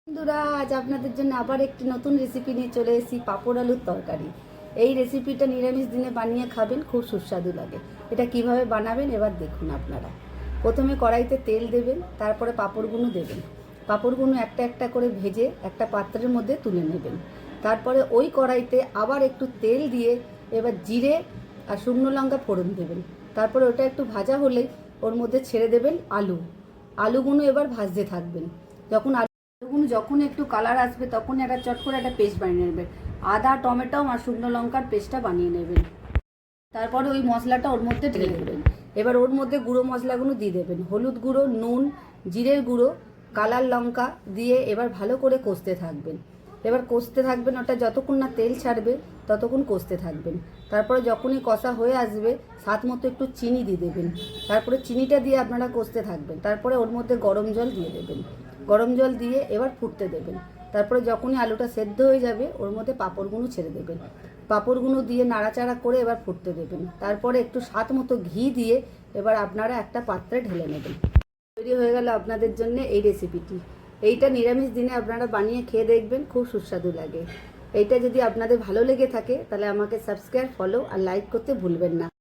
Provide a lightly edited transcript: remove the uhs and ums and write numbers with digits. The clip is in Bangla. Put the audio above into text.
বন্ধুরা, আজ আপনাদের জন্য আবার একটি নতুন রেসিপি নিয়ে চলে এসেছি, পাঁপড় আলুর তরকারি। এই রেসিপিটা নিরামিষ দিনে বানিয়ে খাবেন, খুব সুস্বাদু লাগে। এটা কিভাবে বানাবেন এবার দেখুন আপনারা। প্রথমে কড়াইতে তেল দেবেন, তারপরে পাঁপড়গুলো দেবেন। পাঁপড়গুলো একটা একটা করে ভেজে একটা পাত্রের মধ্যে তুলে নেবেন। তারপরে ওই কড়াইতে আবার একটু তেল দিয়ে এবার জিরে আর শুকনো লঙ্কা ফোড়ন দেবেন। তারপরে ওটা একটু ভাজা হলেই ওর মধ্যে ছেড়ে দেবেন আলুগুলো এবার ভাজতে থাকবেন। যখন একটু কালার আসবে তখন একটা চট করে একটা পেস্ট বানিয়ে নেবেন। আদা, টমেটো আর শুকনো লঙ্কার পেস্টটা বানিয়ে নেবেন। তারপরে ওই মশলাটা ওর মধ্যে ঢেলে দেবেন। এবার ওর মধ্যে গুঁড়ো মশলাগুলো দিয়ে দেবেন, হলুদ গুঁড়ো, নুন, জিরের গুঁড়ো, কালার লঙ্কা দিয়ে এবার ভালো করে কষতে থাকবেন। ওটা যতক্ষণ না তেল ছাড়বে ততক্ষণ কষতে থাকবেন। তারপরে যখনই কষা হয়ে আসবে স্বাদ মতো একটু চিনি দিয়ে দেবেন। তারপরে চিনিটা দিয়ে আপনারা কষতে থাকবেন। তারপরে ওর মধ্যে গরম জল দিয়ে দেবেন। গরম জল দিয়ে এবার ফুটতে দেবেন। তারপরে যখনই আলুটা সেদ্ধ হয়ে যাবে ওর মধ্যে পাঁপড়গুলো ছেড়ে দেবেন। পাঁপড়গুলো দিয়ে নাড়াচাড়া করে এবার ফুটতে দেবেন। তারপরে একটু স্বাদ মতো ঘি দিয়ে এবার আপনারা একটা পাত্রে ঢেলে নেবেন। তৈরি হয়ে গেল আপনাদের জন্য এই রেসিপিটি। এইটা নিরামিষ দিনে আপনারা বানিয়ে খেয়ে দেখবেন, খুব সুস্বাদু লাগে। এইটা যদি আপনাদের ভালো লেগে থাকে তাহলে আমাকে সাবস্ক্রাইব, ফলো আর লাইক করতে ভুলবেন না।